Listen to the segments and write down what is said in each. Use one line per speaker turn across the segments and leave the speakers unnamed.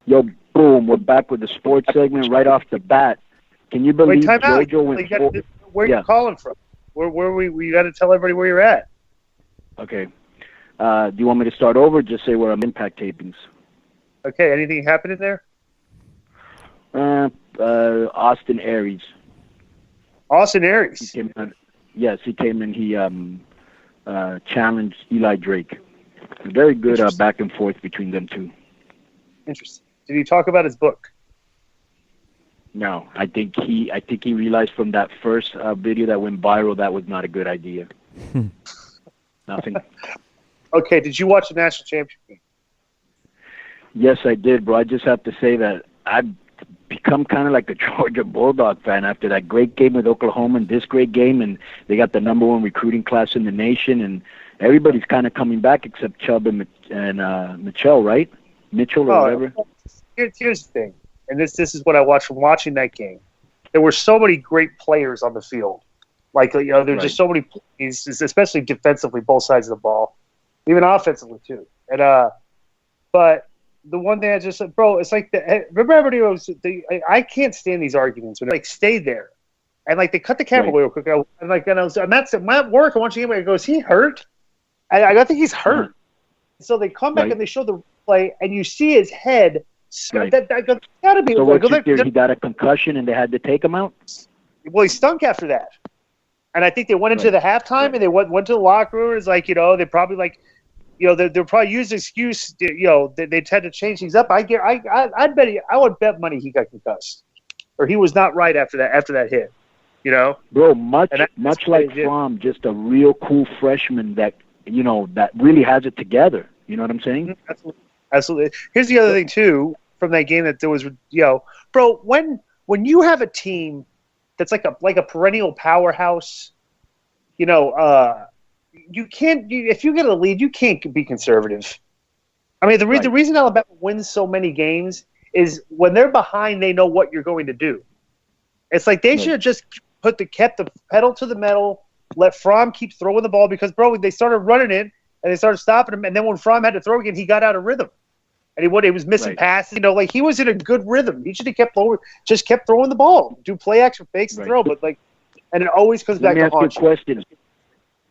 Yo, boom, we're back with the sports segment right off the bat. Can you believe
Wait, time out.
JoJo went
Where are you calling from? Where we got to tell everybody where you're at.
Okay. Do you want me to start over or just say where I'm Impact tapings?
Okay, anything happening there?
Austin Aries.
Austin Aries?
He came in. He challenged Eli Drake. Very good back and forth between them two.
Interesting. Did he talk about his book?
No, I think he realized from that first video that went viral that was not a good idea. Nothing.
Okay, did you watch the national championship game?
Yes, I did, bro. I just have to say that I've become kind of like a Georgia Bulldog fan after that great game with Oklahoma and this great game, and they got the #1 recruiting class in the nation, and everybody's kind of coming back except Chubb and Mitchell, right? Mitchell or whatever.
Here's the thing, and this is what I watched from watching that game. There were so many great players on the field. There's just so many plays, especially defensively, both sides of the ball, even offensively too. And but the one thing I just said, bro, it's like remember everybody was I can't stand these arguments when stay there, and they cut the camera away real quick. I'm at work. I watch the game. I go, is he hurt? And I think he's hurt. Mm-hmm. So they come back and they show the play, and you see his head.
Right.
That gotta be.
So what's your theory? He got a concussion, and they had to take him out.
Well, he stunk after that. And I think they went into the halftime and they went to the locker room. It's they probably they'll probably use the excuse. They tend to change things up. I would bet money he got concussed, or he was not right after that hit.
Bro, much like Fromm, just a real cool freshman that that really has it together. You know what I'm saying?
Absolutely. Here's the other thing too from that game that there was bro, when you have a team that's like a perennial powerhouse, you can't. If you get a lead, you can't be conservative. I mean, the reason Alabama wins so many games is when they're behind, they know what you're going to do. It's like they should have just kept the pedal to the metal, let Fromm keep throwing the ball because, bro, they started running it and they started stopping him, and then when Fromm had to throw again, he got out of rhythm. And he was missing passes. He was in a good rhythm. He should have kept throwing the ball, do play action fakes, and throw. But and it always comes back to haunt you.
Let me ask you a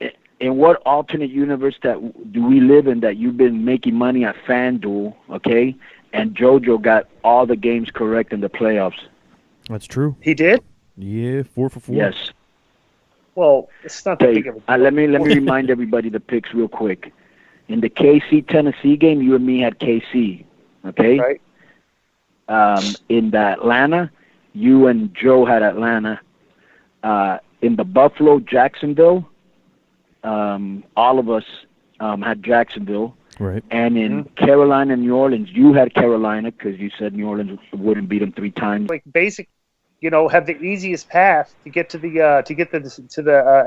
question: in what alternate universe do we live in that you've been making money at FanDuel, okay? And JoJo got all the games correct in the playoffs.
That's true.
He did.
Yeah, 4 for 4.
Yes.
Well, it's not that big of a deal.
Let me remind everybody the picks real quick. In the KC-Tennessee game, you and me had KC, okay?
Right.
In the Atlanta, you and Joe had Atlanta. In the Buffalo-Jacksonville, all of us had Jacksonville.
Right.
And in Carolina and New Orleans, you had Carolina because you said New Orleans wouldn't beat them 3 times.
Basic, have the easiest path to get to the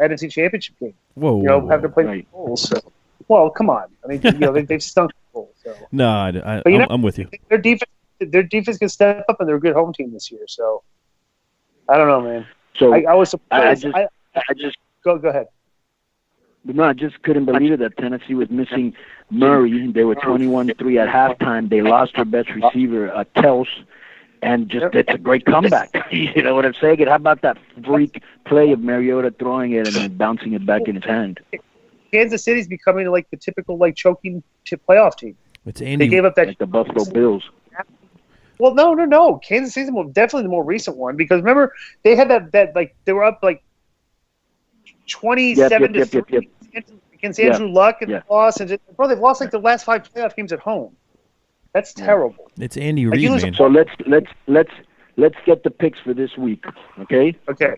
NFC Championship game.
Whoa.
Have to play the Bulls. So. Well, come on. I mean, they've stunk the Bulls. So.
No, I'm with you.
Their defense can step up, and they're a good home team this year. So, I don't know, man.
So
I was surprised.
I just
go ahead.
No, I just couldn't believe it that Tennessee was missing Murray. They were 21-3 at halftime. They lost their best receiver, Kels, and it's a great comeback. You know what I'm saying? And how about that freak play of Mariota throwing it and then bouncing it back in his hand?
Kansas City's becoming the typical choking playoff team.
It's Andy.
They gave up that
like the Buffalo Bills.
Well, no. Kansas City's definitely the more recent one because remember they had that they were up 27-3 against Andrew Luck and lost. And they've lost the last 5 playoff games at home. That's terrible.
It's Andy Reid, man.
So let's get the picks for this week, okay?
Okay.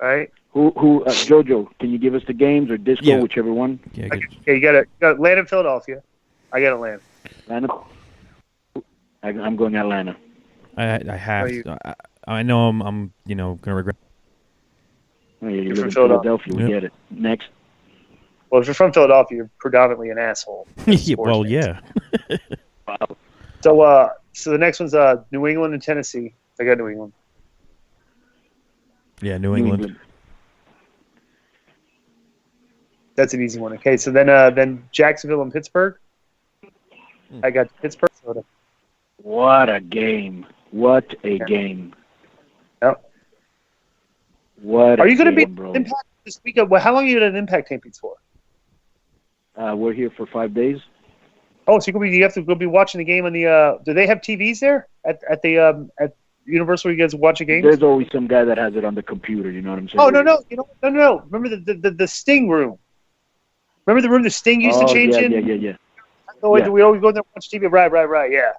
All right.
Who JoJo, can you give us the games or Disco, whichever one?
Yeah,
okay, you got Atlanta and Philadelphia. I got Atlanta.
I'm going Atlanta.
I have to. I know I'm gonna regret.
Oh, yeah, you're from Philadelphia. We get it. Next.
Well, if you're from Philadelphia, you're predominantly an asshole.
Well, yeah.
Wow. So the next one's New England and Tennessee. I got New England.
Yeah, New England.
That's an easy one. Okay, so then Jacksonville and Pittsburgh. I got Pittsburgh.
What a game! What a game!
Yep.
What
are you going to be
bro.
Impact this weekend? Well, how long are you at Impact tapings for?
We're here for 5 days.
Oh, so you have to go be watching the game on the. Do they have TVs there at Universal? Where you guys watch a game?
There's always some guy that has it on the computer. You know what I'm saying?
Oh no! No! Remember the Sting room? Remember the room the Sting used to change in?
Yeah.
Oh, yeah. We always go there and watch TV. Right. Yeah.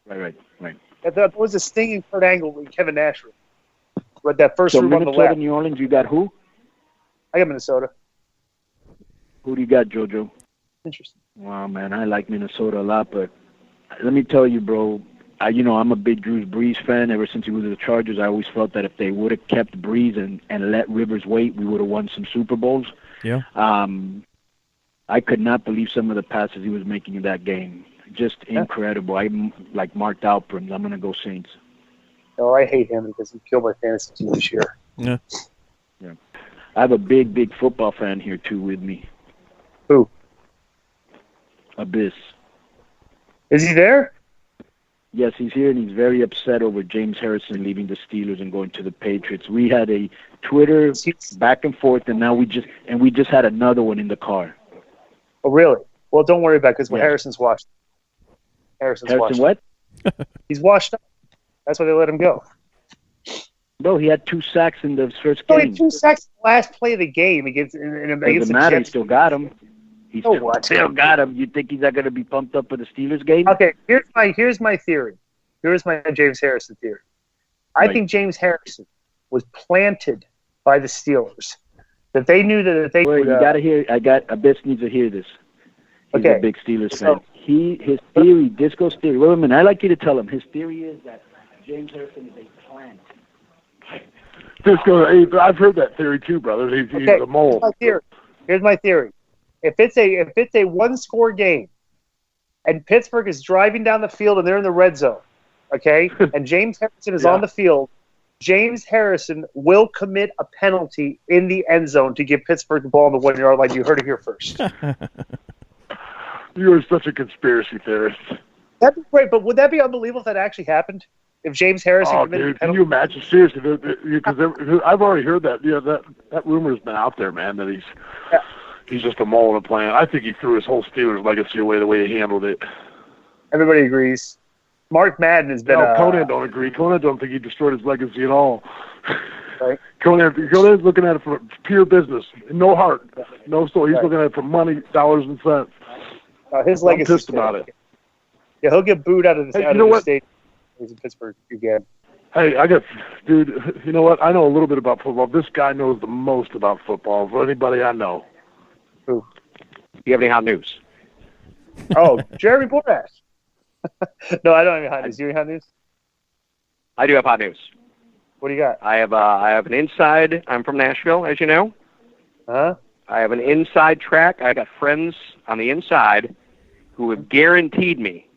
Right.
That was a Sting and Kurt Angle and Kevin Nash room. But that first room
Minnesota,
on the left.
New Orleans, you got who?
I got Minnesota.
Who do you got, JoJo?
Interesting.
Wow, man, I like Minnesota a lot, but let me tell you, bro, I'm a big Drew Brees fan. Ever since he was with the Chargers, I always felt that if they would have kept Brees and let Rivers wait, we would have won some Super Bowls.
Yeah.
I could not believe some of the passes he was making in that game. Just incredible. I'm marked out for him. I'm going to go Saints.
No, I hate him because he killed my fantasy team this year.
Yeah.
I have a big football fan here, too, with me.
Who?
Abyss.
Is he there?
Yes, he's here, and he's very upset over James Harrison leaving the Steelers and going to the Patriots. We had a Twitter back and forth, and now we just had another one in the car.
Oh, really? Well, don't worry about it because Harrison's washed.
Harrison
washed.
What?
He's washed up. That's why they let him go.
No, he had 2 sacks in the first
game.
He
had 2 sacks in the last play of the game against
the matter. He still got him. He still got him. You think he's not going to be pumped up for the Steelers game?
Okay, here's my theory. Here's my James Harrison theory. I think James Harrison was planted by the Steelers. That they knew that they
would... you got to hear... Abyss needs to hear this. He's a big Steelers fan. His theory, Disco's theory... Wait a minute. I'd like you to tell him. His theory is that James Harrison is a plant.
Disco, I've heard that theory too, brother. He's a mole.
Here's my theory. If it's a 1-score game, and Pittsburgh is driving down the field and they're in the red zone, okay, and James Harrison is on the field, James Harrison will commit a penalty in the end zone to give Pittsburgh the ball on the 1-yard line. You heard it here first.
You are such a conspiracy theorist.
That'd be great, but would that be unbelievable if that actually happened? If James Harrison committed a penalty?
Can you imagine? Seriously, because I've already heard that. Yeah, that rumor's been out there, man, that he's just a mole in a plan. I think he threw his whole Steelers legacy away the way he handled it.
Everybody agrees. Mark Madden has been.
No, Conan don't agree. Conan don't think he destroyed his legacy at all.
Right.
Conan's looking at it for pure business, no heart, no soul. He's looking at it for money, dollars and cents.
His legacy.
I'm pissed about it.
Yeah, he'll get booed out of the state. He's in Pittsburgh again.
Hey, dude, you know what? I know a little bit about football. This guy knows the most about football of anybody I know.
Who?
Do you have any hot news?
Oh, Jeremy Borash. No, I don't have any hot news. Do you have hot news?
I do have hot news.
What do you got?
I have an inside. I'm from Nashville, as you know.
Huh?
I have an inside track. I got friends on the inside who have guaranteed me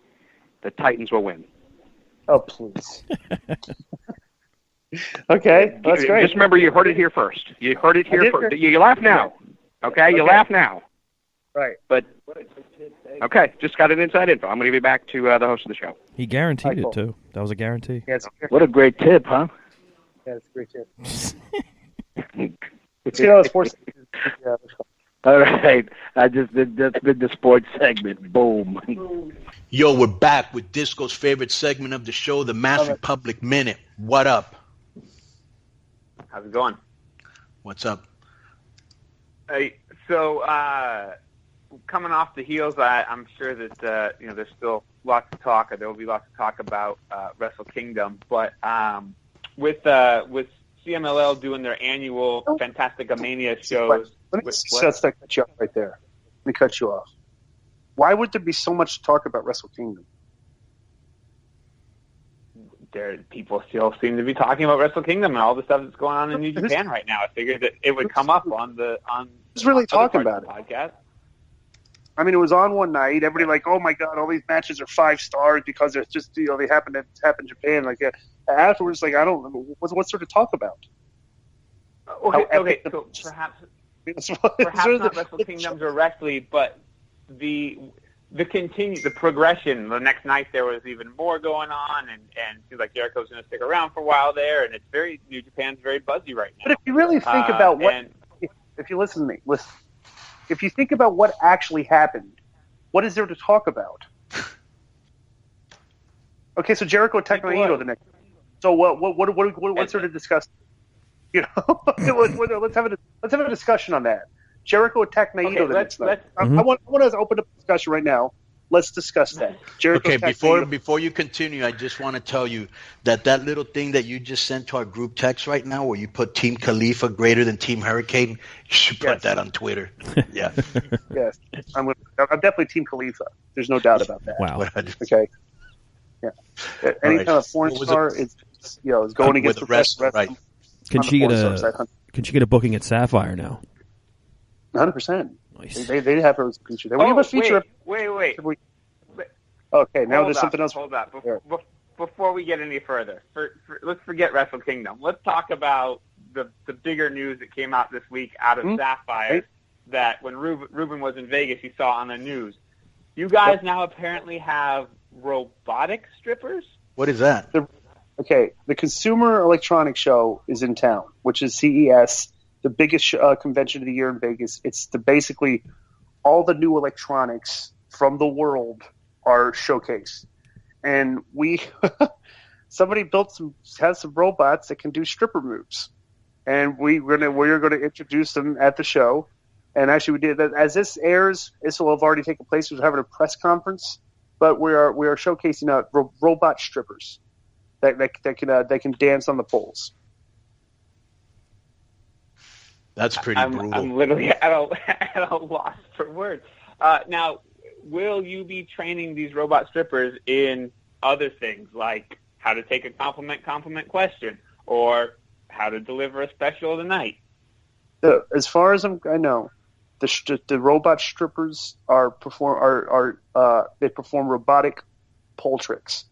the Titans will win.
Oh, please. Okay, that's great.
Just remember, you heard it here first. You heard it here first. You laugh now. Okay? You laugh now.
Right.
But, okay, just got an inside info. I'm going to give you back to the host of the show.
He guaranteed it, too. That was a guarantee.
Yeah,
what a great tip, huh?
Yeah, it's a great tip. Let's get on the sports. Yeah,
all right. That's been the sports segment. Boom.
Yo, we're back with Disco's favorite segment of the show, the Mass Republic Minute. What up?
How's it going?
What's up?
Hey, so coming off the heels, I'm sure that there's still lots of talk. There will be lots of talk about Wrestle Kingdom, but with CMLL doing their annual Fantastica Mania shows.
Let me cut you off right there. Let me cut you off. Why would there be so much talk about Wrestle Kingdom?
People still seem to be talking about Wrestle Kingdom and all the stuff that's going on in New Japan right now. I figured that it would come up on
Who's really talking about it?
Podcast.
I mean, it was on one night. Everybody like, oh my god, all these matches are 5 stars because they're just they happen in Japan. Like afterwards, like I don't know what's there to talk about.
Okay, so perhaps not Wrestle Kingdom directly, but the progression. The next night there was even more going on, and it seems like Jericho's going to stick around for a while there, and New Japan's very buzzy right now.
But if you really think about if you listen to me, if you think about what actually happened, what is there to talk about? Okay, so Jericho attacked Naito the next. So what's there to discuss? You know, let's have a discussion on that. Jericho attacked Naito the next night. I want to open up a discussion right now. Let's discuss that. Jericho
before you continue, I just want to tell you that little thing that you just sent to our group text right now, where you put Team Khalifa greater than Team Hurricane, you should put that on Twitter. Yeah.
Yes, I'm definitely Team Khalifa. There's no doubt about that.
Wow.
Okay. Yeah. Any kind of porn star is going against
the rest. Right.
Can she get a booking at Sapphire now?
100%.
Nice.
They have her feature. We have a feature.
Wait.
Okay, now there's something else.
Hold up. Before we get any further, let's forget Wrestle Kingdom. Let's talk about the bigger news that came out this week out of Sapphire. Right. That when Ruben was in Vegas, he saw on the news. You guys now apparently have robotic strippers?
What is that?
The Consumer Electronics Show is in town, which is CES, the biggest convention of the year in Vegas. It's basically all the new electronics from the world are showcased. And somebody has some robots that can do stripper moves. And we're going to introduce them at the show. And actually, we did that. As this airs, this will have already taken place. We're having a press conference, but we are showcasing robot strippers that can dance on the poles.
That's pretty brutal.
I'm literally at a loss for words. Now, will you be training these robot strippers in other things, like how to take a compliment question, or how to deliver a special of the night?
As far as I know, the robot strippers perform robotic pole tricks.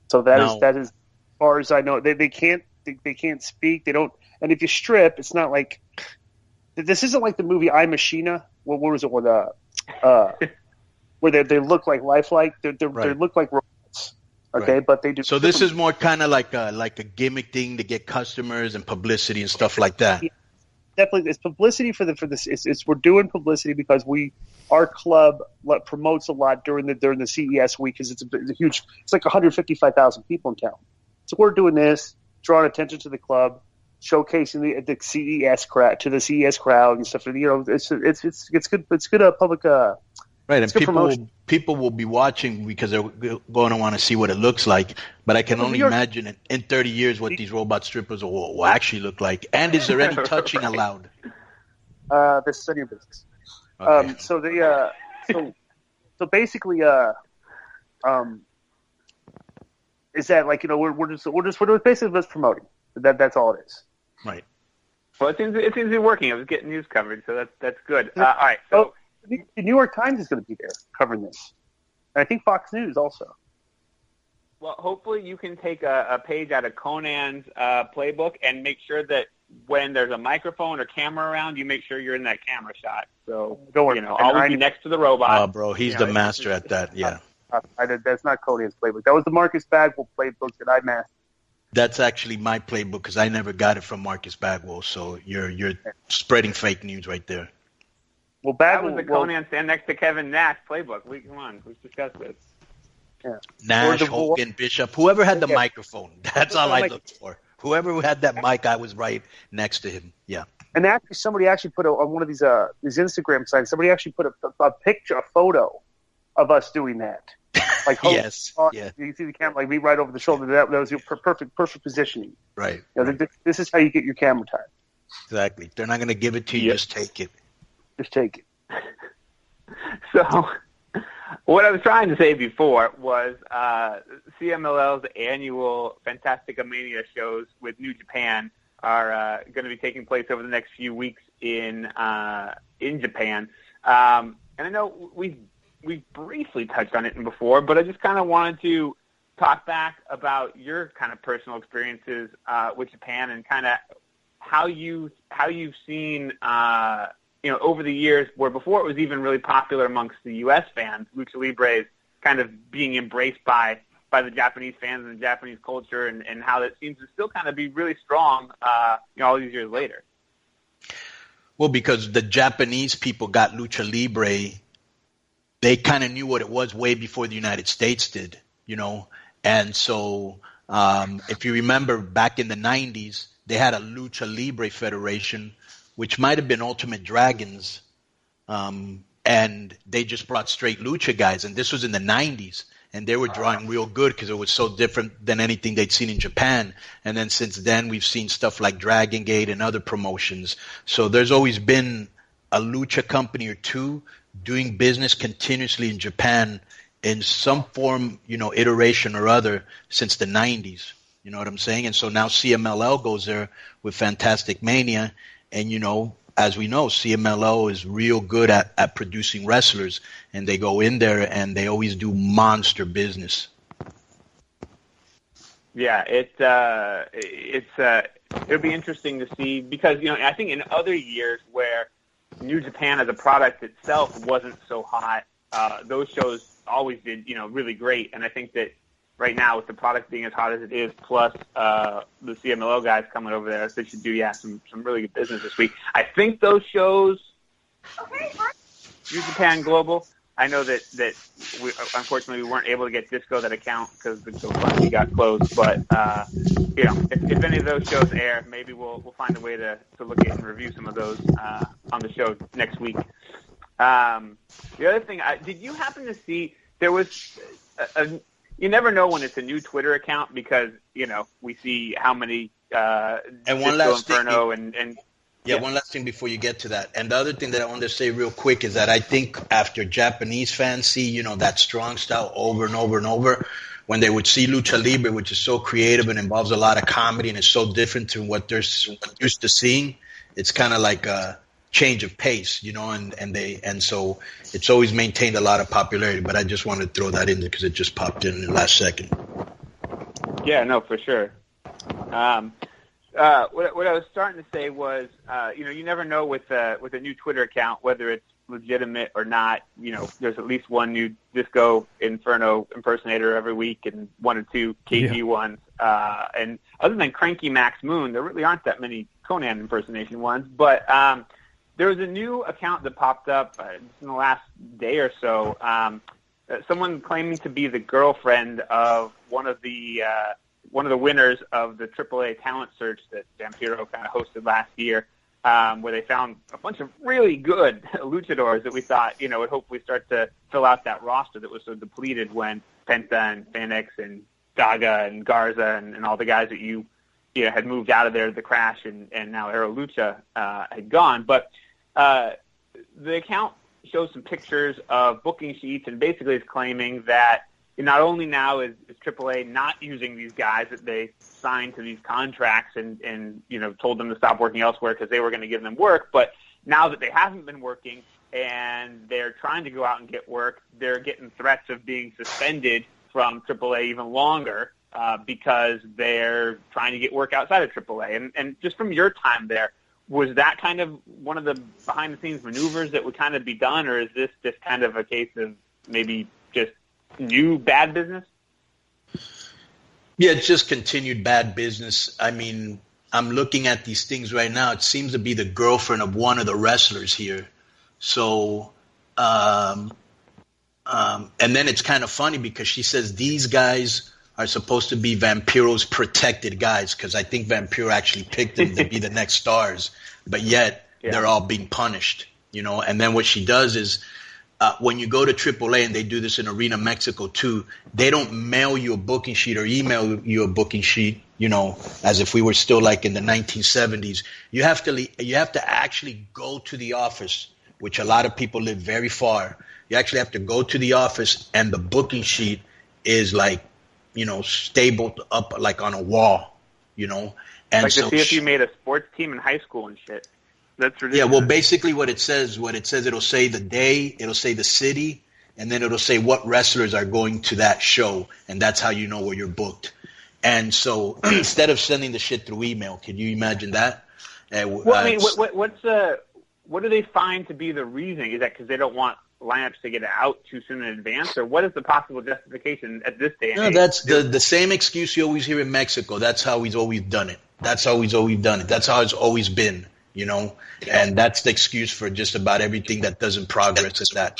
So that is as far as I know. They can't speak. They don't. And if you strip, it's not like this isn't like the movie I, Machina. What was it? Where they look like lifelike. They look like robots. Okay, right. But they do.
So this is more kind of like a gimmick thing to get customers and publicity and stuff like that.
Yeah, definitely, it's publicity for this. We're doing publicity because our club promotes a lot during the CES week because it's a huge. It's like 155,000 people in town. So we're doing this, drawing attention to the club, showcasing the CES crowd to the CES crowd and stuff. It's good. It's good public.
Right, and people will be watching because they're going to want to see what it looks like. But I can only imagine in 30 years what these robot strippers will actually look like. And is there any touching allowed?
This is any of your business.
Okay.
So basically, is that we're basically just promoting. That's all it is.
Right.
Well, it seems to be working. I was getting news coverage, so that's good. All right. So
the New York Times is going to be there covering this, and I think Fox News also.
Well, hopefully you can take a page out of Conan's playbook and make sure that when there's a microphone or camera around, you make sure you're in that camera shot. So always be next to the robot.
Oh, bro, he's the master at that. Yeah.
That's not Conan's playbook. That was the Marcus Bagwell playbook that I mastered.
That's actually my playbook because I never got it from Marcus Bagwell. So you're spreading fake news right there.
Well,
that was the Conan stand next to Kevin Nash playbook. Come on, let's discuss this.
Yeah.
Nash, Hogan, Bishop, whoever had the microphone. That's all I looked for. Whoever had that mic, I was right next to him. Yeah.
And actually, somebody put on one of these Instagram sites. Somebody actually put a picture, a photo of us doing that. Like
yes,
yeah. You see the camera like me right over the shoulder. That was your perfect positioning.
Right.
This is how you get your camera time.
Exactly. They're not going to give it to you. Just take it.
Just take it.
So, what I was trying to say before was CMLL's annual Fantastica Mania shows with New Japan are going to be taking place over the next few weeks in Japan. And I know we briefly touched on it before, but I just kind of wanted to talk back about your kind of personal experiences with Japan and kind of how you've seen over the years, where before it was even really popular amongst the U.S. fans, Lucha Libre is kind of being embraced by the Japanese fans and the Japanese culture, and how that seems to still kind of be really strong, all these years later.
Well, because the Japanese people got Lucha Libre, they kind of knew what it was way before the United States did, And so if you remember back in the 90s, they had a Lucha Libre Federation, which might have been Ultimate Dragons, and they just brought straight lucha guys. And this was in the 90s, and they were drawing real good because it was so different than anything they'd seen in Japan. And then since then, we've seen stuff like Dragon Gate and other promotions. So there's always been a lucha company or two doing business continuously in Japan in some form, iteration or other since the 90s. You know what I'm saying? And so now CMLL goes there with Fantastic Mania. And, as we know, CMLL is real good at producing wrestlers. And they go in there and they always do monster business.
Yeah, it'll be interesting to see because, I think in other years where New Japan as a product itself wasn't so hot, those shows always did, really great. And I think that right now with the product being as hot as it is, plus the CMLL guys coming over there, they should do, some really good business this week. I think those shows, New Japan Global, I know that we, unfortunately, we weren't able to get Disco that account because the GoFundMe got closed. But if any of those shows air, maybe we'll find a way to look at and review some of those on the show next week. The other thing, did you happen to see there was you never know when it's a new Twitter account because we see how many
and one last
Inferno
thing,
and
one last thing before you get to that. And the other thing that I want to say real quick is that I think after Japanese fans see, that strong style over and over and over, when they would see Lucha Libre, which is so creative and involves a lot of comedy and is so different to what they're used to seeing, it's kind of like a change of pace, and so it's always maintained a lot of popularity. But I just wanted to throw that in there because it just popped in the last second.
Yeah, no, for sure. What I was starting to say was, you never know with a new Twitter account whether it's legitimate or not. There's at least one new Disco Inferno impersonator every week, and one or two KG ones. And other than Cranky Max Moon, there really aren't that many Conan impersonation ones. But there was a new account that popped up in the last day or so. Someone claiming to be the girlfriend of one of the winners of the AAA talent search that Vampiro kind of hosted last year, where they found a bunch of really good luchadors that we thought, would hopefully start to fill out that roster that was so depleted when Penta and Phoenix and Gaga and Garza and all the guys that you had moved out of there, the Crash and now Aero Lucha had gone. But the account shows some pictures of booking sheets and basically is claiming that not only now is AAA not using these guys that they signed to these contracts and told them to stop working elsewhere because they were going to give them work, but now that they haven't been working and they're trying to go out and get work, they're getting threats of being suspended from AAA even longer because they're trying to get work outside of AAA. And just from your time there, was that kind of one of the behind-the-scenes maneuvers that would kind of be done, or is this just kind of a case of maybe just new bad business?
Yeah, it's just continued bad business. I mean, I'm looking at these things right now. It seems to be the girlfriend of one of the wrestlers here. So, and then it's kind of funny because she says these guys are supposed to be Vampiro's protected guys because I think Vampiro actually picked them to be the next stars, but yet they're all being punished, And then what she does is when you go to AAA, and they do this in Arena Mexico too, they don't mail you a booking sheet or email you a booking sheet, as if we were still like in the 1970s. You have to actually go to the office, which a lot of people live very far. You actually have to go to the office, and the booking sheet is like, stapled up like on a wall, And
like
so
to see if you made a sports team in high school and shit. That's ridiculous.
Yeah, well, basically what it says, it'll say the day, it'll say the city, and then it'll say what wrestlers are going to that show, and that's how you know where you're booked. And so instead of sending the shit through email, can you imagine that?
Well, I mean, what do they find to be the reason? Is that because they don't want lineups to get out too soon in advance, or what is the possible justification at this day and age?
No, that's the same excuse you always hear in Mexico. That's how he's always done it. That's how he's always done it. That's how it's always been, you know. And that's the excuse for just about everything that doesn't progress. Is that,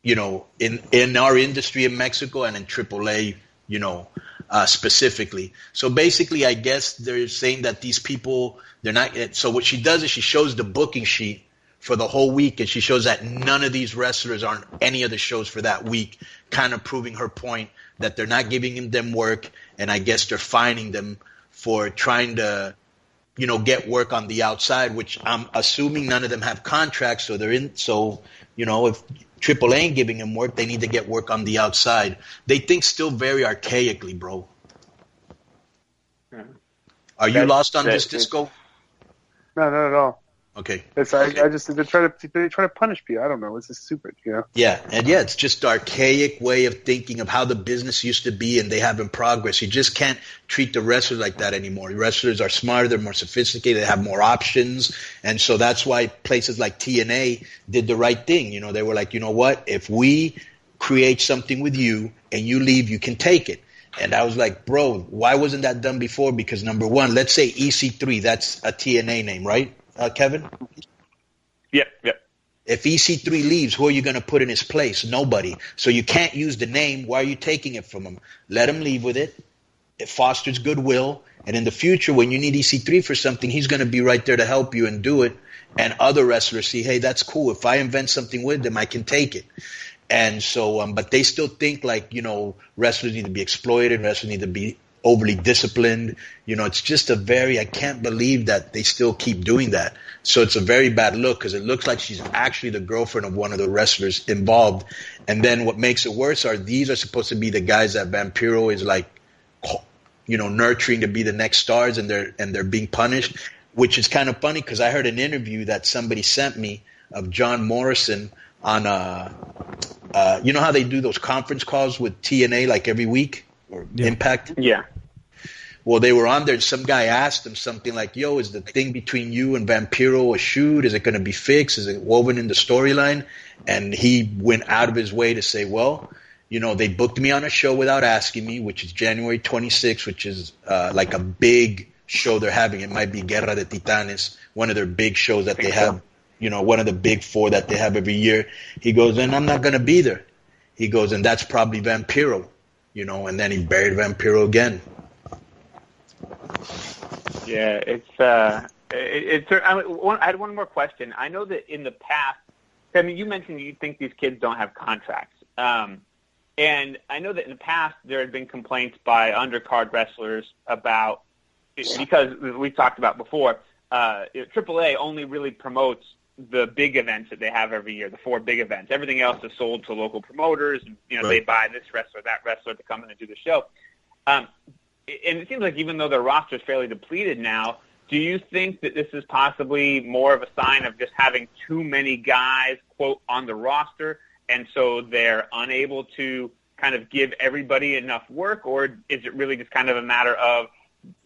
you know, in our industry in Mexico and in AAA, you know, specifically. So basically, I guess they're saying that these people, they're not. So what she does is she shows the booking sheet for the whole week, and she shows that none of these wrestlers are on any of the shows for that week, kind of proving her point that they're not giving them work, and I guess they're fining them for trying to, you know, get work on the outside, which I'm assuming none of them have contracts, so they're in. So, you know, if AAA ain't giving them work, they need to get work on the outside. They think still very archaically, bro. Are you lost on this, Disco?
No, not at all.
Okay.
It's I just they try to punish people. I don't know. It's just stupid, you know.
Yeah, and yeah, it's just archaic way of thinking of how the business used to be, and they haven't progressed. You just can't treat the wrestlers like that anymore. The wrestlers are smarter, they're more sophisticated, they have more options, and so that's why places like TNA did the right thing. You know, they were like, you know what? If we create something with you and you leave, you can take it. And I was like, bro, why wasn't that done before? Because number one, let's say EC3, that's a TNA name, right? Kevin?
Yep.
If EC3 leaves, who are you going to put in his place? Nobody. So you can't use the name. Why are you taking it from him? Let him leave with it. It fosters goodwill. And in the future, when you need EC3 for something, he's going to be right there to help you and do it. And other wrestlers see, hey, that's cool. If I invent something with them, I can take it. And so, but they still think like, you know, wrestlers need to be exploited. Wrestlers need to be overly disciplined. You know, it's just I can't believe that they still keep doing that. So it's a very bad look because it looks like she's actually the girlfriend of one of the wrestlers involved. And then what makes it worse these are supposed to be the guys that Vampiro is like, you know, nurturing to be the next stars, and they're being punished, which is kind of funny because I heard an interview that somebody sent me of John Morrison on, you know how they do those conference calls with TNA like every week? Or Impact?
Yeah.
Well, they were on there, and some guy asked him something like, yo, is the thing between you and Vampiro a shoot? Is it going to be fixed? Is it woven in the storyline? And he went out of his way to say, well, you know, they booked me on a show without asking me, which is January 26th, which is like a big show they're having. It might be Guerra de Titanes, one of their big shows that they have, you know, one of the big four that they have every year. He goes, and I'm not going to be there. He goes, and that's probably Vampiro. You know, and then he buried Vampiro again.
Yeah, I had one more question. I know that in the past, I mean, you mentioned you think these kids don't have contracts. And I know that in the past there had been complaints by undercard wrestlers about, because we talked about before, AAA only really promotes the big events that they have every year, the 4 big events. Everything else is sold to local promoters, and you know, right. They buy this wrestler, that wrestler to come in and do the show. And it seems like even though their roster is fairly depleted now, do you think that this is possibly more of a sign of just having too many guys, quote, on the roster, and so they're unable to kind of give everybody enough work, or is it really just kind of a matter of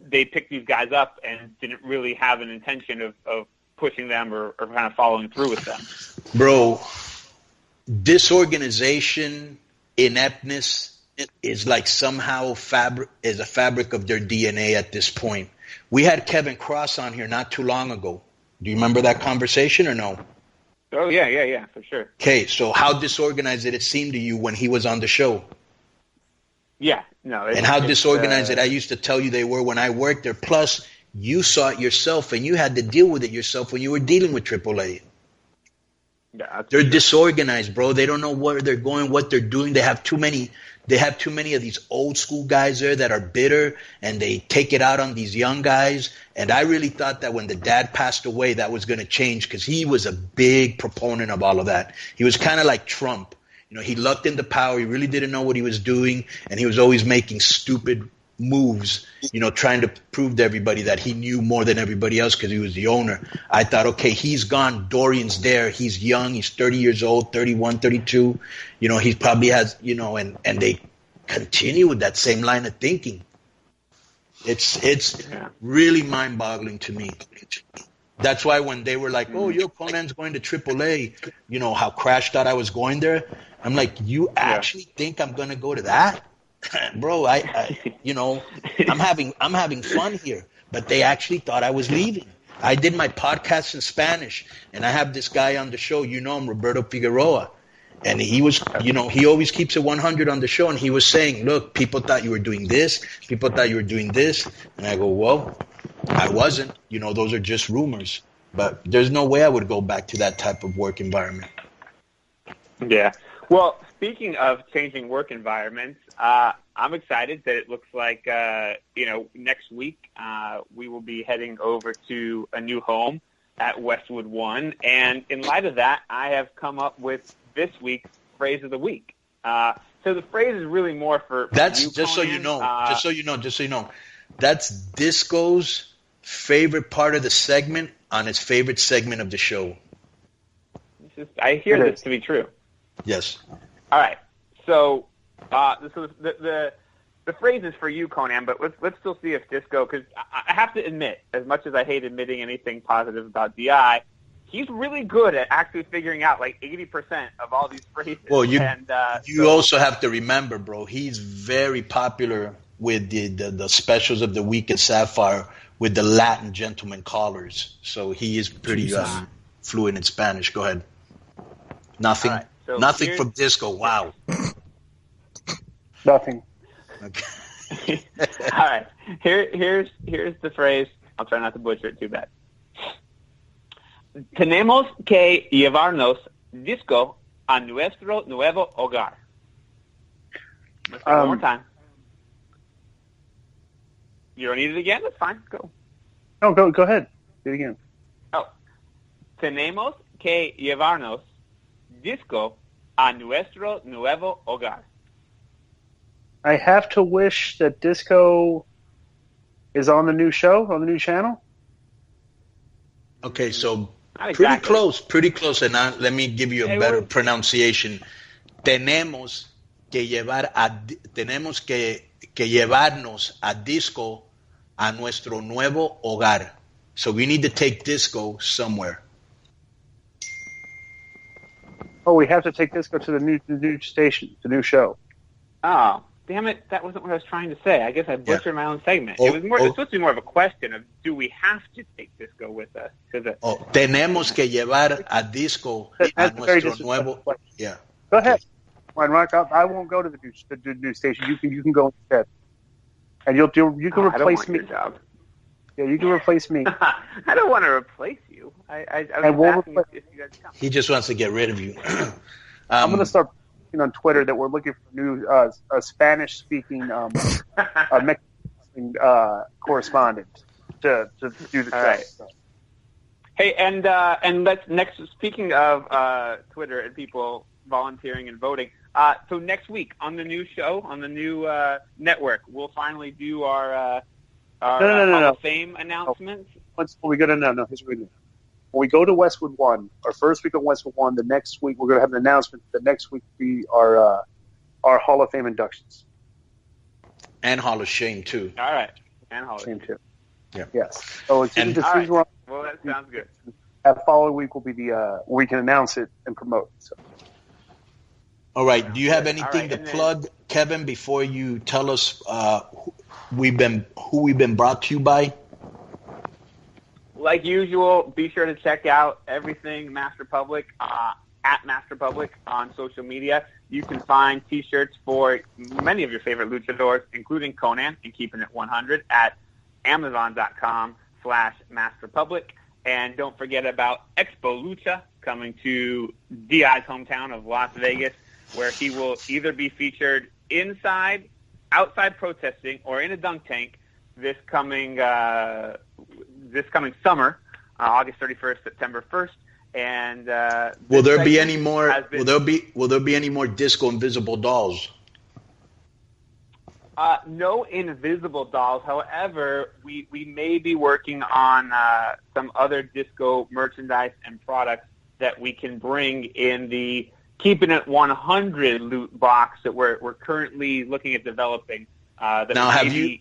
they picked these guys up and didn't really have an intention of pushing them or kind of following through with them?
Bro, disorganization, ineptness is like somehow a fabric of their DNA at this point. We had Kevin Cross on here not too long ago. Do you remember that conversation or no?
Oh, yeah, for sure.
Okay, so how disorganized did it seem to you when he was on the show?
Yeah, no.
And how disorganized did I used to tell you they were when I worked there? Plus, you saw it yourself, and you had to deal with it yourself when you were dealing with AAA.
Yeah,
they're disorganized, bro. They don't know where they're going, what they're doing. They have too many of these old school guys there that are bitter, and they take it out on these young guys. And I really thought that when the dad passed away, that was going to change because he was a big proponent of all of that. He was kind of like Trump. You know, he lucked into power. He really didn't know what he was doing, and he was always making stupid moves, you know, trying to prove to everybody that he knew more than everybody else because he was the owner. I thought, okay, he's gone. Dorian's there. He's young. He's 30 years old, 31, 32. You know, he probably has, you know, and they continue with that same line of thinking. It's really mind-boggling to me. That's why when they were like, "Oh, Conan's going to AAA," how Crash thought I was going there. I'm like, "You actually think I'm going to go to that, bro? I'm having fun here." But they actually thought I was leaving. I did my podcast in Spanish, and I have this guy on the show. I'm Roberto Figueroa, and he was, he always keeps it 100 on the show, and he was saying, "Look, people thought you were doing this. People thought you were doing this," and I go, "Well, I wasn't. Those are just rumors." But there's no way I would go back to that type of work environment.
Yeah. Well, speaking of changing work environments, I'm excited that it looks like, next week we will be heading over to a new home at Westwood One. And in light of that, I have come up with this week's phrase of the week. So the phrase is really more for
that's
you,
just
Conan.
just so you know, that's Disco's favorite part of the segment on his favorite segment of the show.
I hear this to be true.
Yes.
All right. So the phrase is for you, Conan, but let's still see if Disco, because I have to admit, as much as I hate admitting anything positive about DI, he's really good at actually figuring out like 80% of all these phrases.
Well, you also have to remember, bro, he's very popular with the specials of the week at Sapphire with the Latin gentleman callers. So he is pretty fluent in Spanish. Go ahead. Nothing.
Right, so
nothing from Disco. Wow.
Nothing.
Okay. All right. Here's the phrase. I'll try not to butcher it too bad. Tenemos que llevarnos Disco a nuestro nuevo hogar. Let's do it one more time. You don't need it again? That's fine. Go.
No, go ahead. Do it again.
Oh. Tenemos que llevarnos Disco a nuestro nuevo hogar.
I have to wish that Disco is on the new show, on the new channel.
Okay, so
exactly.
pretty close. And now let me give you a better pronunciation. Tenemos que llevarnos a Disco a nuestro nuevo hogar. So we need to take Disco somewhere.
Oh, we have to take Disco to the new station, the new show.
Oh, damn it! That wasn't what I was trying to say. I guess I butchered my own segment. It was supposed to be more of a question of, do we have to take Disco with us?
Tenemos que llevar a Disco a nuestro nuevo. Yeah.
Go ahead, Rock. I won't go to the new station. You can go instead, and you can replace me.
Job.
Yeah, you can replace me.
I don't want to replace you. I was asking if you guys come.
He just wants to get rid of you.
I'm going to start on Twitter that we're looking for new Spanish-speaking Mexican correspondent to do the show.
Right. So. Hey, and let's next. Speaking of Twitter and people volunteering and voting, so next week on the new show, on the new network, we'll finally do our Hall of Fame announcements.
Here's what we do. When we go to Westwood One, our first week on Westwood One, the next week we're going to have an announcement. The next week will be our Hall of Fame inductions.
And Hall of Shame, too.
All right. And Hall of Shame,
too.
Yeah.
Yes. So it's
all right. Well, that sounds good.
That following week will be the where we can announce it and promote it. So.
All right. Do you have anything to plug, Kevin, before you tell us who we've been brought to you by?
Like usual, be sure to check out everything Master Public at Master Public on social media. You can find T-shirts for many of your favorite luchadors, including Conan and Keepin It 100 at Amazon.com/MasterPublic. And don't forget about Expo Lucha coming to DI's hometown of Las Vegas, where he will either be featured outside protesting, or in a dunk tank this coming summer, August 31st, September 1st. And
will there be any more? Will there be any more Disco Invisible dolls?
No invisible dolls. However, we may be working on some other Disco merchandise and products that we can bring in the Keepin It 100 loot box that we're currently looking at developing. That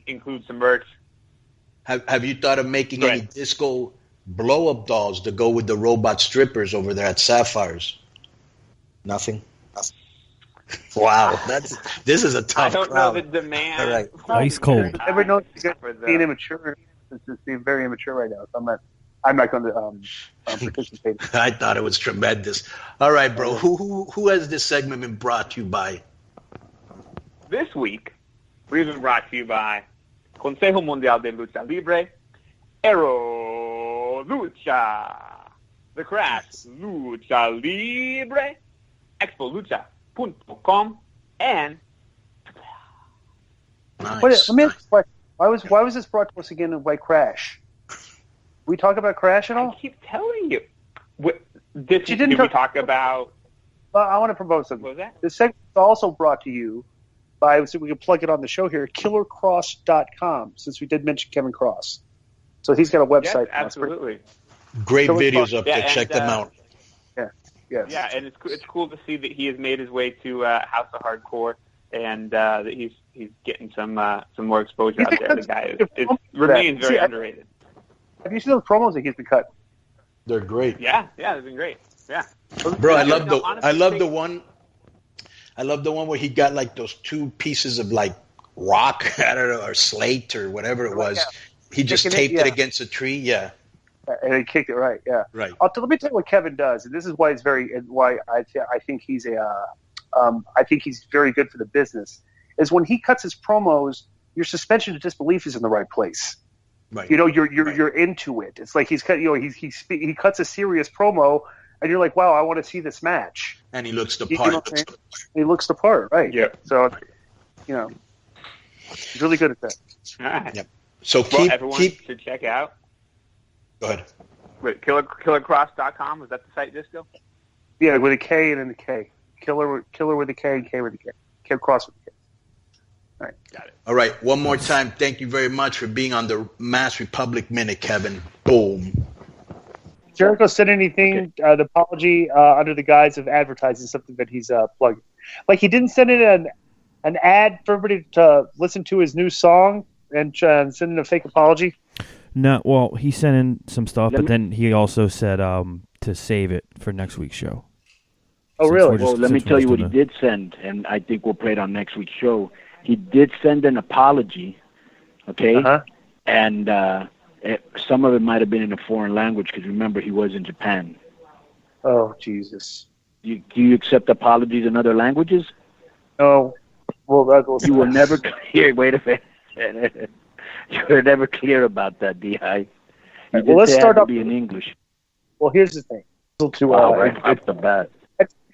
include some merch.
Have you thought of making any Disco blow-up dolls to go with the robot strippers over there at Sapphire's? Nothing? Wow, this is a tough
I don't
crowd.
know the demand.
All right.
Ice cold.
Everyone knows he's being immature. It's just being very immature right now. So I'm not going to participate.
I thought it was tremendous. All right, bro. Who has this segment been brought to you by?
This week, we've been brought to you by Consejo Mundial de Lucha Libre, Aero Lucha, The Crash Lucha Libre, ExpoLucha.com, and
Nice.
Let me ask you a question. Why was this brought to us again by Crash? We talk about Crash at all?
I keep telling you.
Did we
talk about...
I want to promote something.
What was that?
This segment is also brought to you by, so we can plug it on the show here, KillerCross.com, since we did mention Kevin Cross. So he's got a website.
Yes, absolutely.
Great videos up there. Check them out.
Yes.
Yeah, and it's cool to see that he has made his way to House of Hardcore, and that he's getting some more exposure out there. The guy remains very underrated.
Have you seen those promos that he's been cut?
They're great.
Yeah, they've been great. Yeah,
bro, I love the one where he got like those two pieces of like rock, I don't know, or slate or whatever it was. Yeah. He just taped it against a tree. Yeah.
And he kicked it right, yeah.
Right.
Let me tell you what Kevin does, and this is why I think he's I think he's very good for the business. Is when he cuts his promos, your suspension of disbelief is in the right place.
Right.
You know, you're into it. It's like he cuts a serious promo, and you're like, wow, I want to see this match.
And he looks the part.
He looks the part, right?
Yeah.
So, he's really good at that.
All right.
Yep. So
everyone should check out.
Go ahead.
Wait, KillerCross.com, is that the site, Disco?
Yeah, with a K and then a K. Killer with a K and K with a K. Killer Cross with a K. All right.
Got it.
All right. One more time. Thank you very much for being on the Mass Republic Minute, Kevin. Boom.
Jericho said anything, the apology under the guise of advertising something that he's plugging. Like he didn't send in an ad for everybody to listen to his new song and send in a fake apology?
No, well, he sent in some stuff, but then he also said to save it for next week's show.
Oh, really?
Well, let me tell you what he did send, and I think we'll play it on next week's show. He did send an apology, okay?
Uh-huh.
And some of it might have been in a foreign language, because remember, he was in Japan.
Oh, Jesus.
Do you accept apologies in other languages?
No. Well, that goes.
You will never clear. Wait a minute. You were never clear about that, D.I.
Well, let's start up
in English.
Well, here's the thing.
Right off the bat.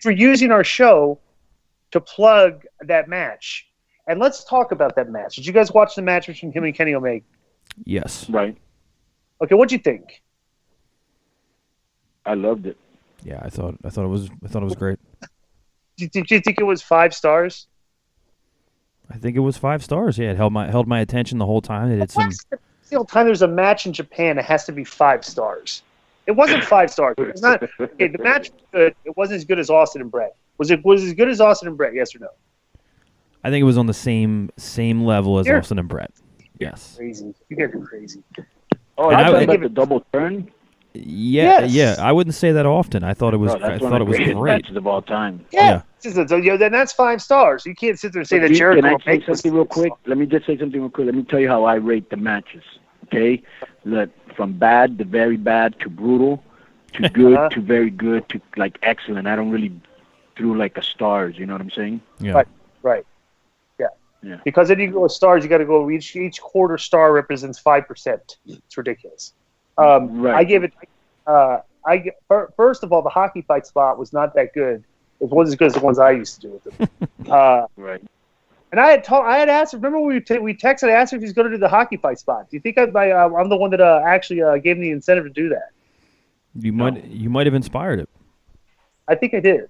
For using our show to plug that match. And let's talk about that match. Did you guys watch the match between him and Kenny Omega?
Yes.
Right.
Okay, what'd you think?
I loved it.
Yeah, I thought it was great.
Did you think it was 5 stars?
I think it was 5 stars. Yeah, it held my attention the whole time. It did some.
The whole time there's a match in Japan, it has to be 5 stars. It wasn't 5 stars. It was not. Okay, the match was good. It wasn't as good as Austin and Brett. Was it as good as Austin and Brett? Yes or no?
I think it was on the same level as Austin and Brett. Yes.
Crazy. You guys are crazy.
Oh, I thought about the double turn.
Yeah,
Yes.
yeah. I wouldn't say that often. I thought it was. I thought it was great.
Matches of all time.
Yeah. Then that's 5 stars. You can't sit there and say that Jericho.
Can I say something real quick? Let me just say something real quick. Let me tell you how I rate the matches. Okay, from bad to very bad to brutal to good to very good to like excellent. I don't really do like a stars. You know what I'm saying?
Yeah.
Right. Yeah. Because then you go with stars, you got to go. Each quarter star represents 5%. It's ridiculous.
Right.
I gave it. First of all, the hockey fight spot was not that good. It wasn't as good as the ones I used to do with them.
Right.
And I had asked. Remember we texted? I asked if he's going to do the hockey fight spot. Do you think I'm the one that actually gave him the incentive to do that?
You might have inspired it.
I think I did.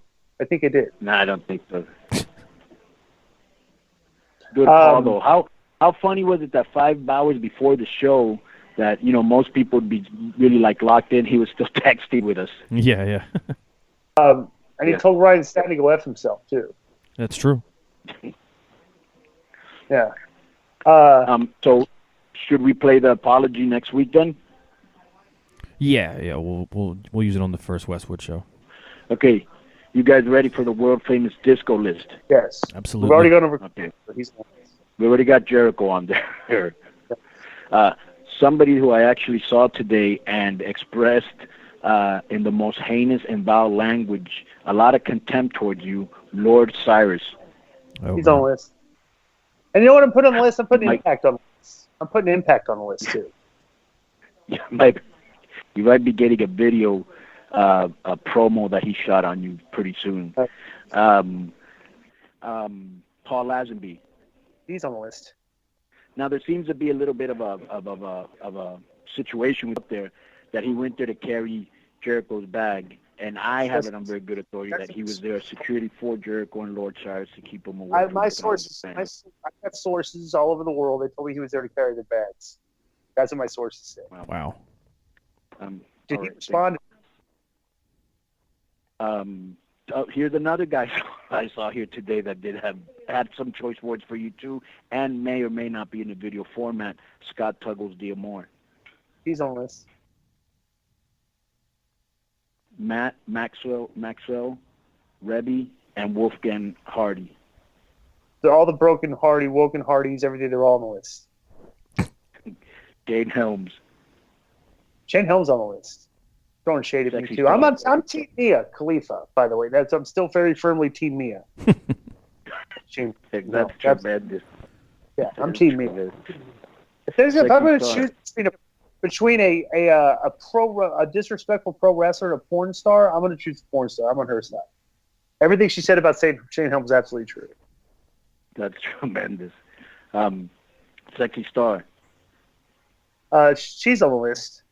No, I don't think so. Good call, though. How funny was it that 5 hours before the show that most people would be really like locked in? He was still texting with us.
Yeah.
And he told Ryan Stanley to go F himself too.
That's true.
Yeah.
So should we play the apology next week then?
Yeah. We'll use it on the first Westwood show.
Okay, you guys ready for the world famous disco list?
Yes,
absolutely.
We've already gone over.
Okay, we already got Jericho on there. Somebody who I actually saw today and expressed in the most heinous and vile language a lot of contempt towards you, Lord Cyrus.
He's on the list. And you know what I'm putting on the list? I'm putting Impact on the list. I'm putting Impact on the list, too.
You might be getting a video, a promo that he shot on you pretty soon. Paul Lazenby.
He's on the list.
Now, there seems to be a little bit of a situation up there that he went there to carry Jericho's bag. And I have it on very good authority that he was there security for Jericho and Lord Cyrus to keep him away.
My sources, I got sources all over the world. They told me he was there to carry the bags. That's what my sources say.
Wow.
Did he respond?
Here's another guy I saw here today that had some choice words for you too, and may or may not be in the video format. Scott Tuggles Diamore.
He's on the list.
Maxwell, Rebby, and Wolfgang Hardy.
They're all the broken Hardy, woken Hardys, everything. They're all on the list.
Shane Helms.
Shane Helms on the list. Throwing shade at me too. I'm Team Mia Khalifa, by the way. I'm still very firmly Team Mia.
That's tremendous.
Yeah, I'm Team Mia. If I'm going to choose between a disrespectful pro wrestler and a porn star, I'm going to choose the porn star. I'm on her side. Everything she said about Shane Helms is absolutely true.
That's tremendous. Sexy Star.
She's on the list.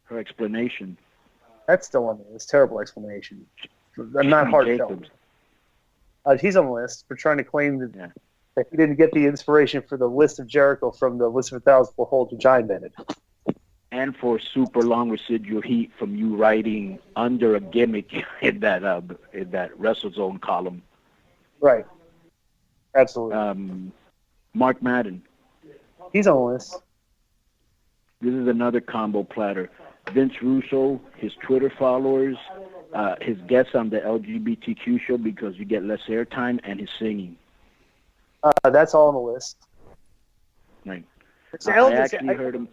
Her explanation.
That's still on the list. Terrible explanation. Not heartfelt. He's on the list for trying to claim that he didn't get the inspiration for the list of Jericho from the list of 1,000 holes which I invented.
And for super long residual heat from you writing under a gimmick in that WrestleZone column.
Right. Absolutely.
Mark Madden.
He's on the list.
This is another combo platter. Vince Russo, his Twitter followers, his guests on the LGBTQ show because you get less airtime, and his singing.
That's all on the list.
Right. I actually heard him.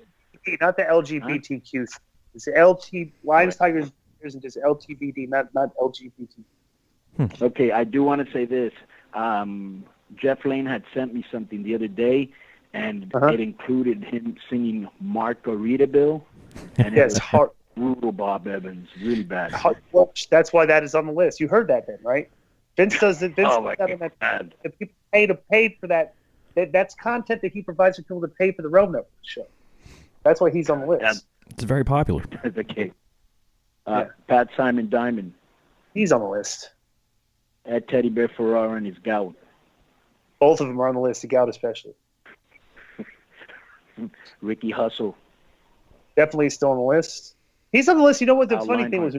Not the LGBTQ. Huh? It's LT Lions, Tigers, and just LGBT, not LGBT.
Okay, I do want to say this. Jeff Lane had sent me something the other day, and it included him singing Margaritaville. And
yes,
brutal Bob Evans, really bad.
That's why that is on the list. You heard that then, right? Vince does it. Vince
God.
If people pay for that, that's content that he provides for people to pay for the Realm Network show. That's why he's on the list.
It's very popular.
Okay. Pat Simon Diamond.
He's on the list.
Ed Teddy Bear Ferrara and his gout.
Both of them are on the list, the gout especially.
Ricky Hustle.
Definitely still on the list. He's on the list. You know what the funny thing was?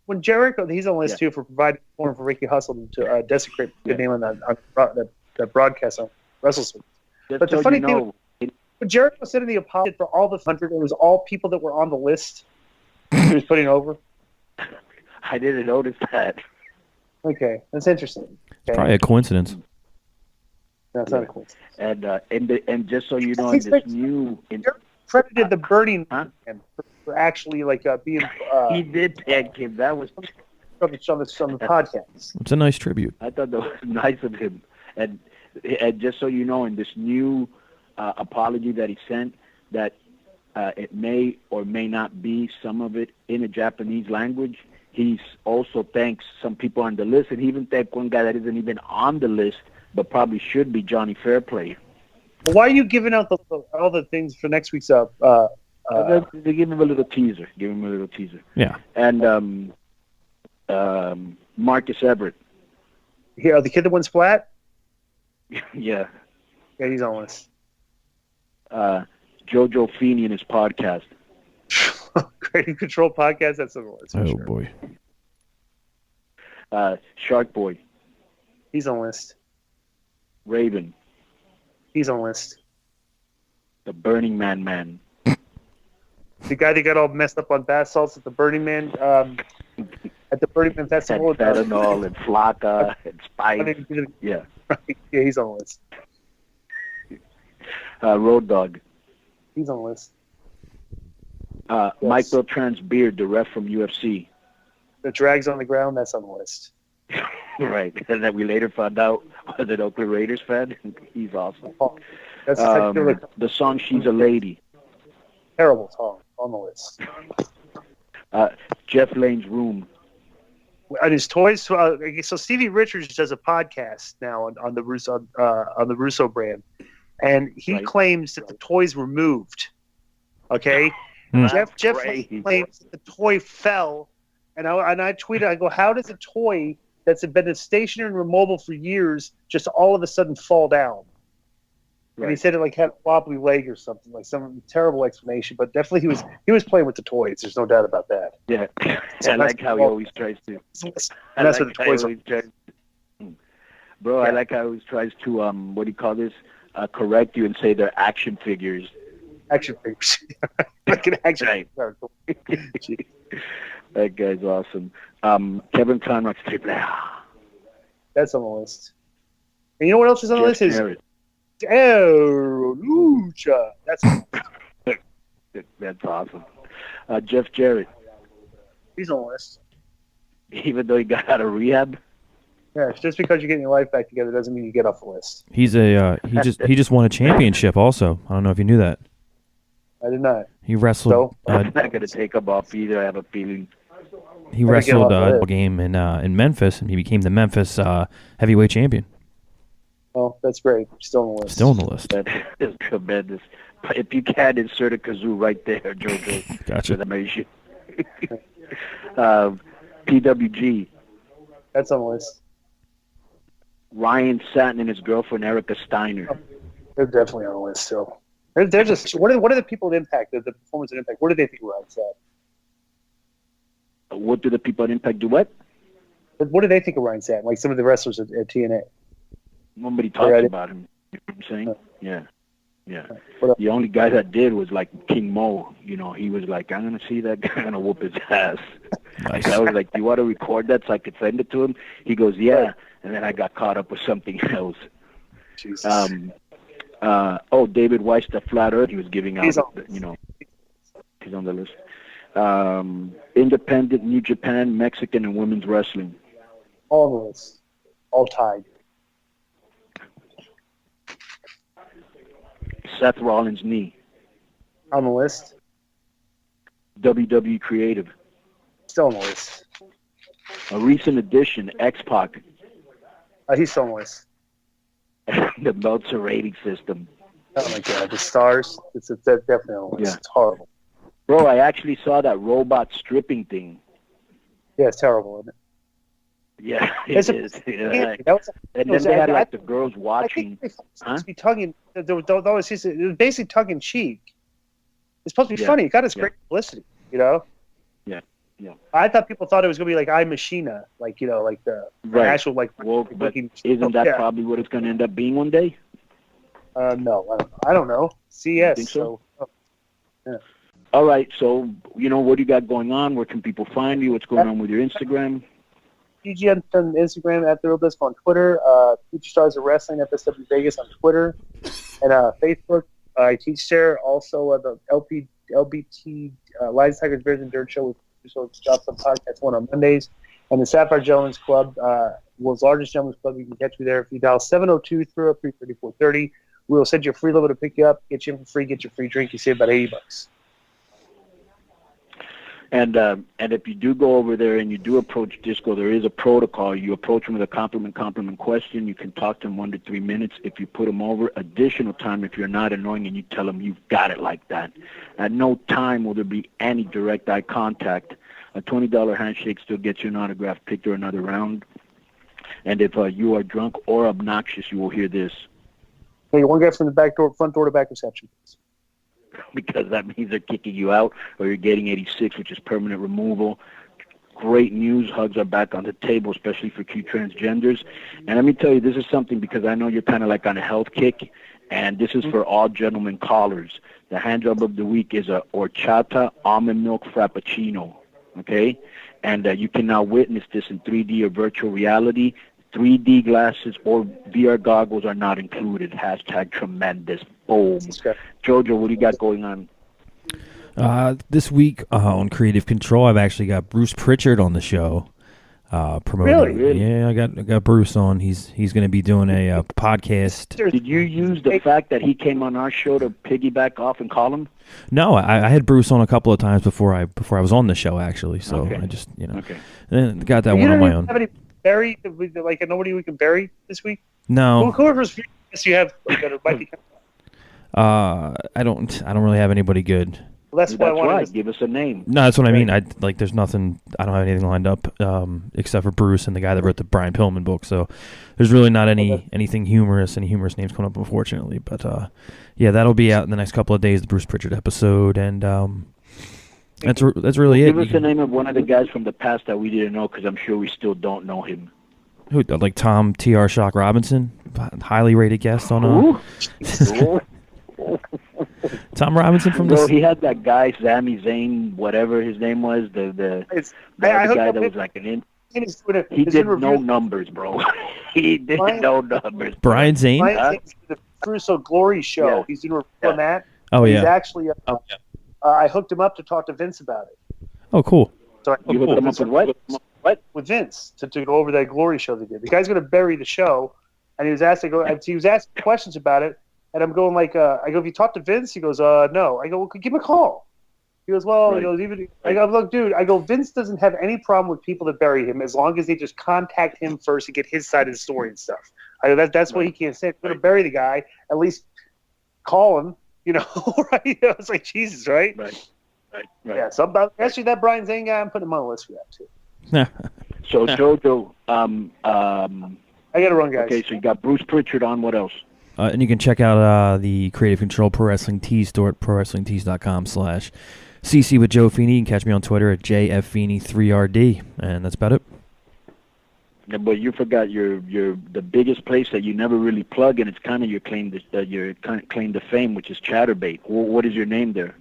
When Jericho, he's on the list too for providing form for Ricky Hustle to desecrate the name on that broadcast on WrestleZone. But the funny thing was, when Jericho said in the apology for all the 100, it was all people that were on the list he was putting over.
I didn't notice that.
Okay, that's interesting. Okay.
Probably a coincidence.
No, it's not a coincidence.
And just so you know, this new
credited the burning for actually being.
He did tag him. That was
from the podcast.
It's a nice tribute.
I thought that was nice of him. And just so you know, in this new apology that he sent, that it may or may not be some of it in a Japanese language. He's also thanks some people on the list, and he even thanked one guy that isn't even on the list, but probably should be, Johnny Fairplay.
Why are you giving out all the things for next week's up?
They give him a little teaser.
Yeah.
And Marcus Everett.
Yeah, the kid that wins flat?
Yeah.
Yeah, he's on this.
Jojo Feeney and his podcast.
Creative Control podcast. That's on the list.
Oh, sure. Boy.
Shark Boy.
He's on the list.
Raven.
He's on the list.
The Burning Man.
The guy that got all messed up on bath salts at the Burning Man Festival.
And fentanyl and Flocka and Spice. Yeah.
Yeah, he's on the list.
Road Dog.
He's on the list.
Yes. Mike Beltran's beard, the ref from UFC.
The drags on the ground, that's on the list.
Right. And then we later found out was an Oakland Raiders fan. He's awesome.
That's
the song She's a Lady.
Terrible song on the list.
Jeff Lane's Room.
And his toys. So Stevie Richards does a podcast now on the Russo brand, and he claims that the toys were moved. Okay, Jeff Lane claims that the toy fell, and I tweeted. I go, how does a toy that's been stationary and mobile for years just all of a sudden fall down? Right. And he said it like had a wobbly leg or something, like some terrible explanation. But definitely he was playing with the toys. There's no doubt about that.
Yeah, so I like how he always tries to.
And that's what the toys are.
Bro, I like how he always tries to what do you call this? Correct you and say they're action figures.
Action figures. Like an action figure.
That guy's awesome. Kevin Conrad Triple.
That's on the list. And you know what else is on the list? Lucha.
That's awesome. Jeff Jarrett.
He's on the list.
Even though he got out of rehab.
Yeah, just because you're getting your life back together doesn't mean you get off the list.
He's he just won a championship also. I don't know if you knew that.
I did not.
He wrestled.
So?
I'm not going to take him off either. I have a feeling.
He wrestled a game in Memphis, and he became the Memphis heavyweight champion.
Oh, that's great. Still on the list.
Still on the list.
That is tremendous. If you can, insert a kazoo right there, JoJo.
Gotcha.
That PWG.
That's on the list.
Ryan Satin and his girlfriend, Erica Steiner.
Oh, they're definitely on the list still. They're just what are the people at Impact? The performance at Impact. What do they think Ryan Satin?
What do the people at Impact do? What
do they think of Ryan Satin? Like some of the wrestlers at TNA.
Nobody talks about him. You know what I'm saying? Yeah. The only guy that did was like King Mo. You know, he was like, I'm gonna see that guy, I'm gonna whoop his ass.
Nice.
I was like, do you want to record that so I could send it to him? He goes, yeah. And then I got caught up with something else.
Jesus.
David Weiss, the Flat Earth, he was giving out. He's on the list. Independent, New Japan, Mexican, and women's wrestling.
All on the list. All tied.
Seth Rollins' knee.
On the list.
WWE Creative.
Still on the list.
A recent addition, X-Pac.
He's still on the list.
The Meltzer rating system.
Oh my God, the stars. It's definitely on the list.
Yeah.
It's horrible.
Bro, I actually saw that robot stripping thing.
Yeah, it's terrible, isn't it?
Yeah, it is. And then they had like the girls watching.
It's supposed to be tongue in. It was basically tongue in cheek. It's supposed to be funny. It got us great publicity, you know.
Yeah.
I thought people thought it was going to be like I Machina, like like the actual like.
Well, but isn't that probably what it's going to end up being one day?
No, I don't know. CS.
Think so? Yeah. All right. So what do you got going on? Where can people find you? What's going on with your Instagram?
PG on Instagram, at The Real Disc on Twitter, Future Stars of Wrestling, FSW Vegas on Twitter, and Facebook. I teach there. Also, the LBT Lions Tigers Bears and Dirt Show with drops on podcast one on Mondays, and the Sapphire Gentlemen's Club, world's largest gentlemen's club. You can catch me there if you dial 702-303-3430. We will send you a free level to pick you up, get you in for free, get your free drink. You save about $80.
And if you do go over there and you do approach Disco, there is a protocol. You approach them with a compliment question. You can talk to them 1 to 3 minutes. If you put them over, additional time if you're not annoying, and you tell them you've got it like that. At no time will there be any direct eye contact. A $20 handshake still gets you an autographed picture another round. And if you are drunk or obnoxious, you will hear this.
Hey, one guy from the front door to back reception.
Because that means they're kicking you out, or you're getting 86, which is permanent removal. Great news. Hugs are back on the table, especially for Q transgenders. And let me tell you, this is something because I know you're kind of like on a health kick, And this is for all gentlemen callers. The hand job of the week is a horchata almond milk frappuccino. Okay? And you can now witness this in 3D or virtual reality. 3D glasses or VR goggles are not included. # tremendous. Boom. Jojo, what do you got going on?
This week on Creative Control, I've actually got Bruce Pritchard on the show. Promoting.
Really?
Yeah, I got Bruce on. He's going to be doing a podcast.
Did you use the fact that he came on our show to piggyback off and call him?
No, I had Bruce on a couple of times before I was on the show, actually. So
okay.
I just got that
you
one on my own.
Have any bury like nobody we can bury this week?
No.
Whoever's you have that might be.
I don't really have anybody good.
Well, that's why I wanted to
give us a name.
No, that's what I mean. There's nothing. I don't have anything lined up except for Bruce and the guy that wrote the Brian Pillman book. So there's really not anything humorous, any humorous names coming up, unfortunately. But yeah, that'll be out in the next couple of days. The Bruce Pritchard episode, and that's really it.
Give us the name of one of the guys from the past that we didn't know, because I'm sure we still don't know him.
Who, like Tom T.R. Shock Robinson, highly rated guest on Tom Robinson from
he had that guy Sami Zayn, whatever his name was, the guy that was like an he did no numbers, bro. He did no numbers.
Brian Zane?
Brian Zane's the Crusoe Glory show. Yeah. He's doing a review on that.
Oh, yeah.
He's actually, I hooked him up to talk to Vince about it.
Oh, cool.
So
you hooked him up with what?
With Vince to go over that Glory show they did. The guy's going to bury the show, and he was asking questions about it. And I'm going like, I go, have you talked to Vince? He goes, no. I go, well, give him a call. He goes, well, he goes, I go, look, dude, I go, Vince doesn't have any problem with people that bury him as long as they just contact him first to get his side of the story and stuff. I go, that's what he can't say. If you're going to bury the guy, at least call him, right? It's like, Jesus, right?
Right.
Yeah, so actually that Brian Zane guy, I'm putting him on the list for that, too.
So, Jojo,
I got to run, guys.
Okay, so you got Bruce Pritchard on. What else?
And you can check out the Creative Control Pro Wrestling Tees store at prowrestlingtees.com/CC with Joe Feeney. You can catch me on Twitter at JFFeeney3RD, and that's about it.
Yeah, but you forgot the biggest place that you never really plug, and it's kind of your claim to fame, which is Chatterbait. What is your name there?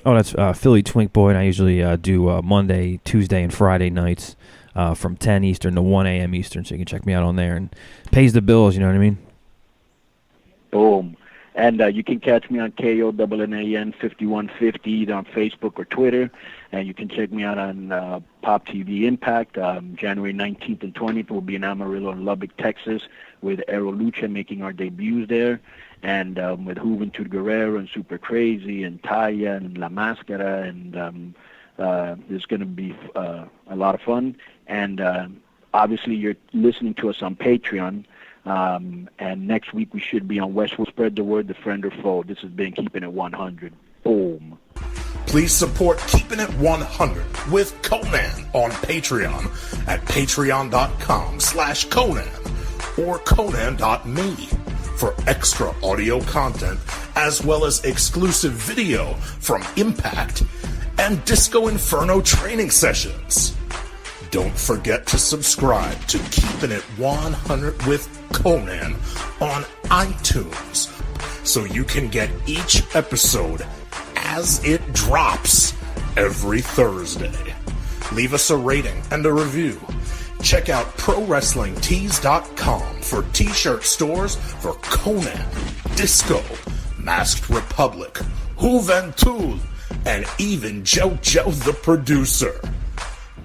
Oh, that's Philly Twink Boy, and I usually do Monday, Tuesday, and Friday nights from 10 Eastern to 1 a.m. Eastern, so you can check me out on there. And pays the bills, you know what I mean?
Boom. And you can catch me on KONNAN 5150 either on Facebook or Twitter. And you can check me out on Pop TV Impact. January 19th and 20th will be in Amarillo and Lubbock, Texas, with Aero Lucha making our debuts there. And with Juventud Guerrero and Super Crazy and Taya and La Máscara. And there's going to be a lot of fun. And obviously you're listening to us on Patreon. And next week we should be on Westwood. Spread the word, the friend or foe. This has been Keeping It 100. Boom.
Please support Keeping It 100 with Conan on Patreon at patreon.com/Conan or Conan.me for extra audio content as well as exclusive video from Impact and Disco Inferno training sessions. Don't forget to subscribe to Keeping It 100 with Conan on iTunes so you can get each episode as it drops every Thursday. Leave us a rating and a review. Check out ProWrestlingTees.com for t-shirt stores for Conan, Disco, Masked Republic, Juventud, and even JoJo the producer.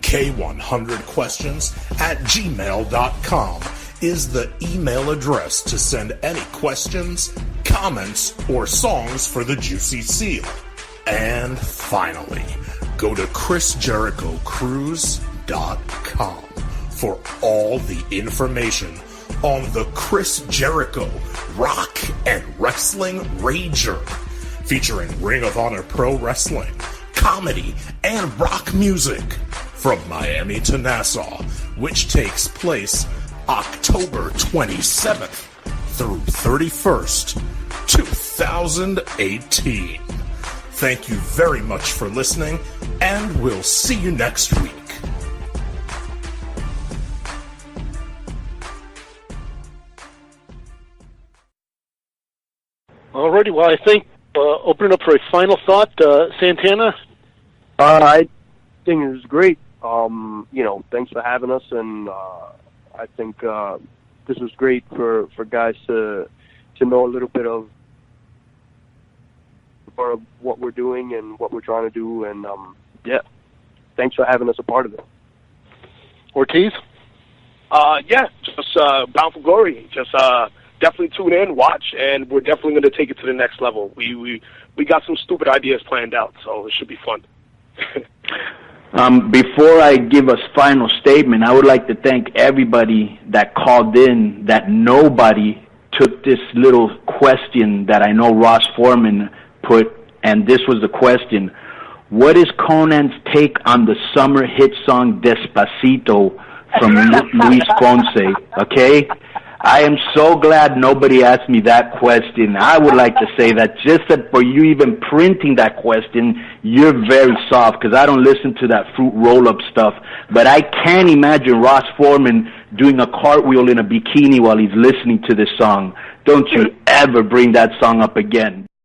K100questions@gmail.com is the email address to send any questions, comments, or songs for the Juicy Seal. And finally, go to ChrisJerichoCruise.com for all the information on the Chris Jericho Rock and Wrestling Rager, featuring Ring of Honor Pro Wrestling, comedy, and rock music from Miami to Nassau, which takes place October 27th through 31st, 2018. Thank you very much for listening, and we'll see you next week.
Alrighty, well, I think opening up for a final thought, Santana.
I think it was great. Thanks for having us, and I think this was great for guys to know a little bit of what we're doing and what we're trying to do, and thanks for having us a part of it.
Ortiz?
Just bound for glory. Just definitely tune in, watch, and we're definitely going to take it to the next level. We got some stupid ideas planned out, so it should be fun.
Before I give a final statement, I would like to thank everybody that called in, that nobody took this little question that I know Ross Foreman put, and this was the question: what is Conan's take on the summer hit song Despacito from Luis Ponce? Okay? I am so glad nobody asked me that question. I would like to say that just that for you even printing that question, you're very soft, because I don't listen to that fruit roll-up stuff. But I can't imagine Ross Foreman doing a cartwheel in a bikini while he's listening to this song. Don't you ever bring that song up again.